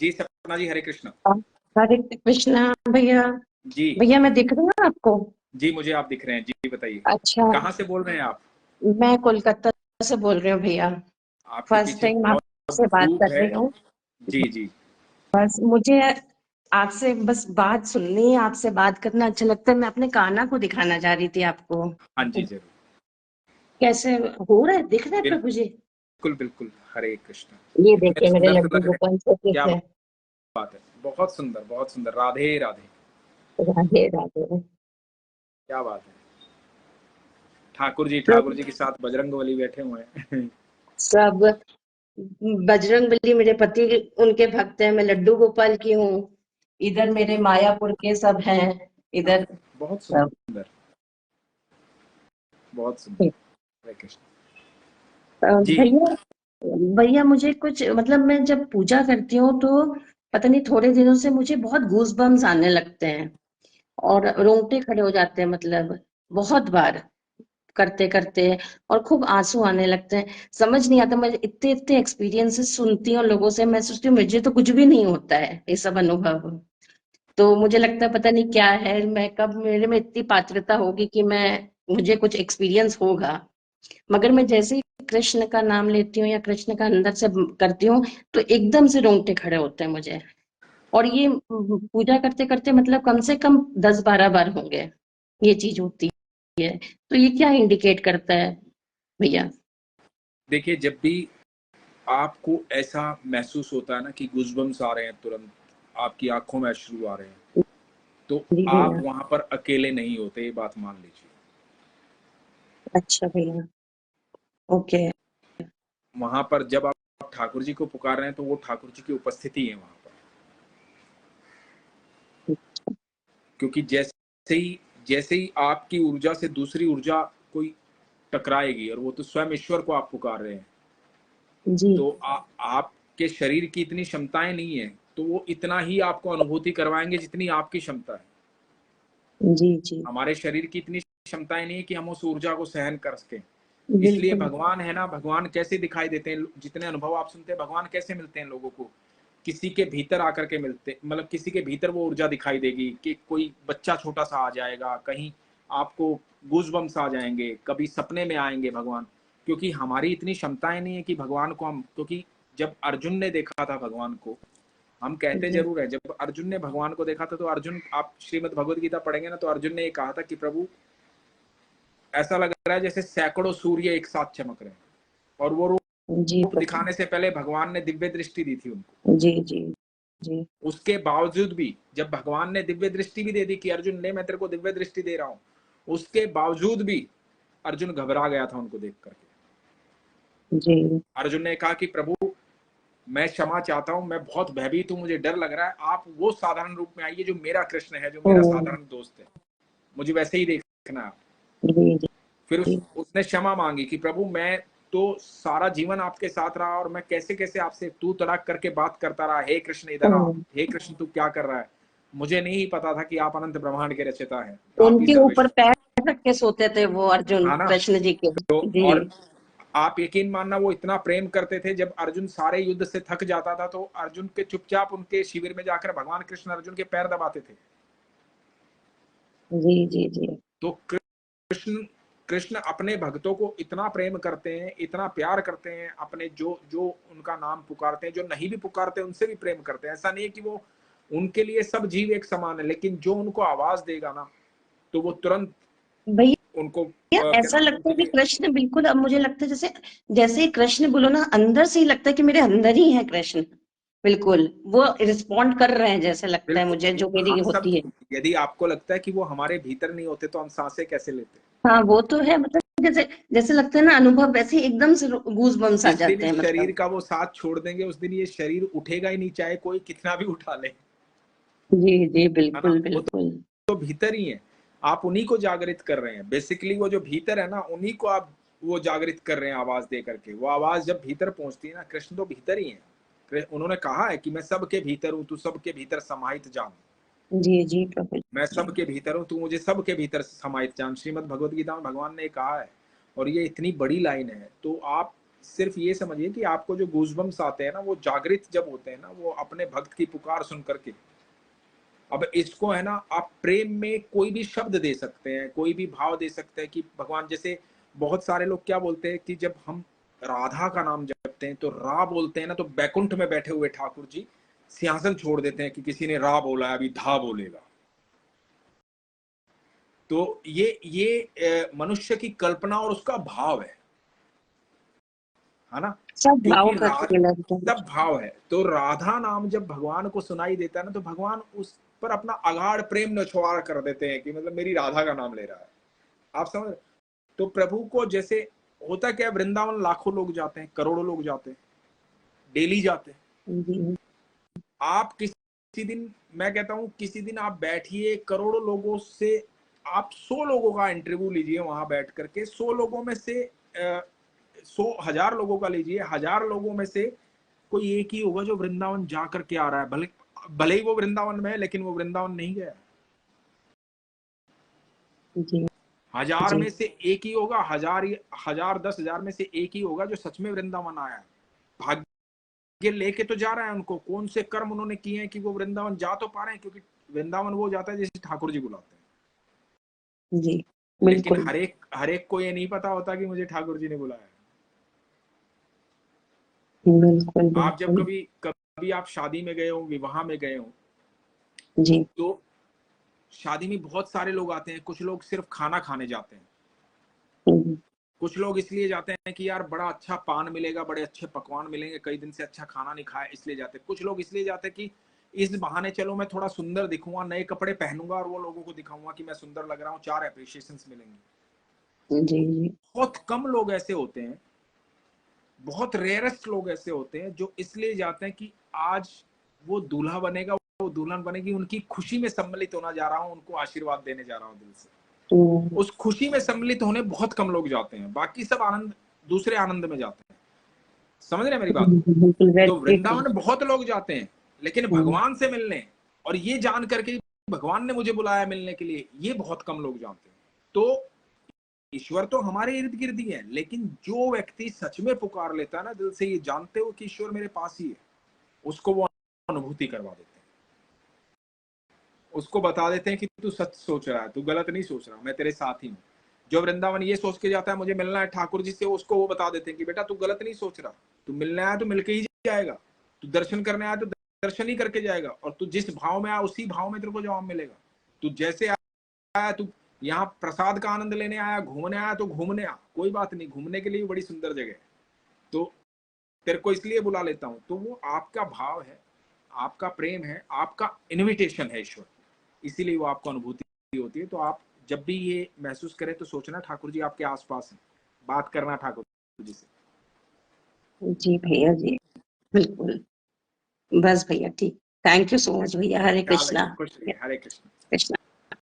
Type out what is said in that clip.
जी सपना जी, हरे कृष्ण। हरे कृष्णा भैया। जी भैया मैं दिख रही हूँ आपको? जी, मुझे आप दिख रहे हैं जी, बताइए। अच्छा, कहाँ से बोल रहे हैं आप? मैं कोलकाता से बोल रही हूँ भैया। आपके फर्स्ट पीछे टाइम बहुत आपसे बात धूप कर है। रही हूँ। जी जी। बस मुझे आपसे बस बात सुननी है, आपसे बात करना अच्छा लगता है। मैं अपने कान्हा को दिखाना चाह रही थी आपको। हाँ जी जरूर। कैसे हो रहा है, दिख रहा है प्रभु जी? बिल्कुल बिल्कुल, हरे कृष्ण। ये इतने देखिए मेरे सुंदर से लड्डू लग रहे गोपाल हैं, से क्या है। बात है। बहुत सुंदर, राधे राधे। राधे राधे। क्या बात है। ठाकुर प्रभु जी के साथ बजरंगबली बैठे हुए हैं। सब बजरंगबली मेरे पति उनके भक्त हैं, मैं लड्डू गोपाल की हूँ। इधर मेरे मायापुर के सब हैं। इधर बहुत सब। सुंदर, बहुत सुंदर। हरे कृष्ण। जी भैया भैया मुझे कुछ मतलब मैं जब पूजा करती हूँ तो पता नहीं थोड़े दिनों से मुझे बहुत गूज बम्स आने लगते हैं और रोंगटे खड़े हो जाते हैं, मतलब बहुत बार करते करते, और खूब आंसू आने लगते हैं। समझ नहीं आता, मैं इतने इतने एक्सपीरियंसेस सुनती हूँ लोगों से, मैं सोचती हूँ मुझे तो कुछ भी नहीं होता है ये सब अनुभव। तो मुझे लगता है पता नहीं क्या है, मैं कब मेरे में इतनी पात्रता होगी कि मैं मुझे कुछ एक्सपीरियंस होगा। मगर मैं जैसे ही कृष्ण का नाम लेती हूँ या कृष्ण का अंदर से करती हूँ तो एकदम से रोंगटे खड़े होते हैं मुझे। और ये पूजा करते करते मतलब कम से कम 10-12 बार होंगे ये चीज होती है। तो ये क्या इंडिकेट करता है भैया? देखिए, जब भी आपको ऐसा महसूस होता है ना कि गूज़बम्स आ रहे हैं, तुरंत आपकी आंखों में अश्रु आ रहे हैं, तो जी आप भैया। वहां पर अकेले नहीं होते, ये बात मान लीजिए। अच्छा भैया। ओके। वहां पर जब आप ठाकुर जी को पुकार रहे हैं तो वो ठाकुर जी की उपस्थिति है वहां पर। क्योंकि जैसे ही आपकी ऊर्जा से दूसरी ऊर्जा कोई टकराएगी, और वो तो स्वयं ईश्वर को आप पुकार रहे हैं, जी तो आपके शरीर की इतनी क्षमताएं नहीं है, तो वो इतना ही आपको अनुभूति करवाएंगे जितनी आपकी क्षमता है। जी जी। हमारे शरीर की इतनी क्षमताएं नहीं है कि हम उस ऊर्जा को सहन कर सकें। इसलिए बिल्कुल। भगवान है ना, भगवान कैसे दिखाई देते हैं, जितने अनुभव आप सुनते हैं, भगवान कैसे मिलते हैं लोगों को? किसी के भीतर आकर के मिलते, मतलब किसी के भीतर वो ऊर्जा दिखाई देगी कि कोई बच्चा छोटा सा आ जाएगा, कहीं आपको गूज़बम्स आ जाएंगे, कभी सपने में आएंगे भगवान। क्योंकि हमारी इतनी क्षमताएं नहीं है कि भगवान को हम, क्योंकि जब अर्जुन ने देखा था भगवान को, हम कहते जी जरूर है, जब अर्जुन ने भगवान को देखा था तो अर्जुन, आप श्रीमद् भगवद गीता पढ़ेंगे ना, तो अर्जुन ने ये कहा था कि प्रभु, ऐसा लग रहा है जैसे सैकड़ों सूर्य एक साथ चमक रहे हैं। और वो जी रूप प्रभु। दिखाने से पहले भगवान ने दिव्य दृष्टि दी थी उनको। जी जी जी। उसके बावजूद भी जब भगवान ने दिव्य दृष्टि भी दे दी कि अर्जुन ले, मैं तेरे को दिव्य दृष्टि दे रहा हूं, उसके बावजूद भी अर्जुन घबरा गया था उनको देख करके। जी। अर्जुन ने कहा कि प्रभु, मैं क्षमा चाहता हूं, मैं बहुत भयभीत हूं, मुझे डर लग रहा है, आप वो साधारण रूप में आइए जो मेरा कृष्ण है, जो ओ। मेरा साधारण दोस्त है, मुझे वैसे ही देखना है। जी जी फिर जी। उसने क्षमा मांगी कि प्रभु, मैं तो सारा जीवन आपके साथ रहा, और मैं कैसे कैसे आपसे तू तड़ाक करके बात करता रहा, हे कृष्ण इधर आ, ओ, हे कृष्ण तू क्या कर रहा है, मुझे नहीं पता था कि आप अनंत ब्रह्मांड के रचयिता हैं, आप ही उनके ऊपर सर्वेश्वर। पैर रख के सोते थे वो अर्जुन हाँ ना। कृष्ण जी के। तो जी और आप यकीन मानना, वो इतना प्रेम करते थे, जब अर्जुन सारे युद्ध से थक जाता था तो अर्जुन के चुपचाप उनके शिविर में जाकर भगवान कृष्ण अर्जुन के पैर दबाते थे। जी जी जी। तो कृष्ण कृष्ण अपने भक्तों को इतना प्रेम करते हैं, इतना प्यार करते हैं, अपने जो जो उनका नाम पुकारते हैं, जो नहीं भी पुकारते उनसे भी प्रेम करते हैं। ऐसा नहीं है कि वो, उनके लिए सब जीव एक समान है, लेकिन जो उनको आवाज देगा ना, तो वो तुरंत उनको भैया क्या ऐसा नाम लगता उनके है कि लिए। कृष्ण बिल्कुल, अब मुझे लगता है जैसे जैसे ही कृष्ण बोलो ना, अंदर से ही लगता है कि मेरे अंदर ही है कृष्ण। बिल्कुल वो रिस्पॉन्ड कर रहे हैं जैसे लगता है बिल्कुल, मुझे, जो मेरी हम सब, होती है। यदि आपको लगता है कि वो हमारे भीतर नहीं होते तो हम सांसें कैसे लेते? हाँ वो तो है, मतलब जैसे जैसे लगता है ना अनुभव, वैसे ही एकदम से गूज बम्स आ जिस दिन जाते हैं इस शरीर मतलब। का वो साथ छोड़ देंगे, उस दिन ये शरीर उठेगा ही नहीं, चाहे कोई कितना भी उठा ले। जी जी है ना, बिल्कुल वो बिल्कुल। तो भीतर ही है। आप उन्हीं को जागृत कर रहे हैं, बेसिकली वो जो भीतर है ना, उन्हीं को आप वो जागृत कर रहे हैं आवाज दे करके। वो आवाज जब भीतर पहुंचती है ना, कृष्ण तो भीतर ही है। उन्होंने कहा है कि मैं सबके भीतर हूं, तू सबके भीतर समाहित जान। जी जी प्रभु मैं जी। सबके भीतर हूं, तू मुझे सबके भीतर समाहित जान, श्रीमद् भगवद गीता में भगवान ने कहा है। और ये इतनी बड़ी लाइन है, तो आप सिर्फ ये समझिए कि आपको जो गूज़बम्स आते हैं ना, वो जागृत जब होते हैं ना, वो अपने भक्त की पुकार सुन करके। अब इसको है ना, आप प्रेम में कोई भी शब्द दे सकते हैं, कोई भी भाव दे सकते हैं कि भगवान, जैसे बहुत सारे लोग क्या बोलते हैं कि जब हम राधा का नाम जपते हैं तो रा बोलते हैं ना, तो बैकुंठ में बैठे हुए ठाकुर जी सिंहासन छोड़ देते हैं कि किसी ने रा बोला है, अभी धा बोलेगा। तो ये मनुष्य की कल्पना और उसका भाव है ना, सब भाव क्योंकि का खेल है तो। सब भाव है। तो राधा नाम जब भगवान को सुनाई देता है ना, तो भगवान उस पर अपना अगाध प्रेम निछावर कर देते हैं कि मतलब मेरी राधा का नाम ले रहा है, आप समझ। तो प्रभु को जैसे होता क्या, वृंदावन लाखों लोग जाते हैं, करोड़ों लोग जाते हैं, डेली जाते हैं। जी आप किसी दिन, मैं कहता हूं किसी दिन आप बैठिए, करोड़ों लोगों से आप 100 लोगों का इंटरव्यू लीजिए वहां बैठ करके, 100 लोगों में से 100,000 लोगों का लीजिए, 1000 लोगों में से कोई एक ही होगा जो वृंदावन जा करके आ रहा है, भले भले ही वो वृंदावन में है, लेकिन वो वृंदावन नहीं गया। जी 1000 जी में से एक ही होगा, 1000 10,000 में से एक ही होगा जो सच में वृंदावन आया है। भाग्य लेके तो जा रहा है, उनको कौन से कर्म उन्होंने किए हैं कि वो वृंदावन जा तो पा रहे हैं, क्योंकि वृंदावन वो जाता है जैसे ठाकुर जी बुलाते हैं। जी लेकिन बिल्कुल हर एक को ये नहीं पता होता कि मुझे ठाकुर जी ने बुलाया। बिल्कुल आप जब बिल्कुल। कभी कभी आप शादी में गए हो, विवाह में गए हो, जी तो शादी में बहुत सारे लोग आते हैं, कुछ लोग सिर्फ खाना खाने जाते हैं, हम्म, कुछ लोग इसलिए जाते हैं कि यार बड़ा अच्छा पान मिलेगा, बड़े अच्छे पकवान मिलेंगे, कई दिन से अच्छा खाना नहीं खाया इसलिए जाते हैं। कुछ लोग इसलिए जाते हैं कि इस बहाने चलो मैं थोड़ा सुंदर दिखूंगा, नए कपड़े पहनूंगा और वो लोगों को दिखाऊंगा कि मैं सुंदर लग रहा हूँ, 4 एप्रिशिएशंस मिलेंगे। जी तो जी बहुत कम लोग ऐसे होते हैं, बहुत रेयरेस्ट लोग ऐसे होते हैं जो इसलिए जाते हैं कि आज वो दूल्हा बनेगा, वो दुल्हन बनेगी, उनकी खुशी में सम्मिलित होना जा रहा हूँ, उनको आशीर्वाद देने जा रहा हूँ दिल से। उस खुशी में सम्मिलित होने बहुत कम लोग जाते हैं, बाकी सब आनंद, दूसरे आनंद में जाते हैं। समझ रहे मेरी बात को। बिल्कुल तो व्यक्तित्व। वृंदावन बहुत लोग जाते हैं, लेकिन भगवान से मिलने और ये जान करके भगवान ने मुझे बुलाया मिलने के लिए, ये बहुत कम लोग जानते हैं। तो ईश्वर तो हमारे इर्द गिर्द ही है, लेकिन जो व्यक्ति सच में पुकार लेता है ना दिल से, ये जानते हो कि ईश्वर मेरे पास ही है, उसको वो अनुभूति करवा देते हैं, उसको बता देते हैं कि तू सच सोच रहा है, तू गलत नहीं सोच रहा, मैं तेरे साथ ही हूँ। जो वृंदावन ये सोच के जाता है मुझे मिलना है ठाकुर जी से, उसको वो बता देते हैं कि बेटा तू गलत नहीं सोच रहा, तू मिलने आया तो मिलके ही जाएगा, तू दर्शन करने आया तो दर्शन ही करके जाएगा, और तू जिस भाव में आया उसी भाव में तेरे को जवाब मिलेगा। तू जैसे आया, तू यहाँ प्रसाद का आनंद लेने आया, घूमने आया तो घूमने आ, कोई बात नहीं, घूमने के लिए बड़ी सुंदर जगह है, तो तेरे को इसलिए बुला लेता हूँ। तो वो आपका भाव है, आपका प्रेम है, आपका इन्विटेशन है ईश्वर, इसीलिए वो आपको अनुभूति होती है। तो आप जब भी ये महसूस करें तो सोचना ठाकुर जी आपके आसपास हैं, बात करना ठाकुर जी से। जी भैया जी बिल्कुल। बस भैया ठीक। थैंक यू सो मच भैया। हरे ख्याल कृष्णा। रखिए, खुश रहिए, हरे कृष्ण। कृष्णा।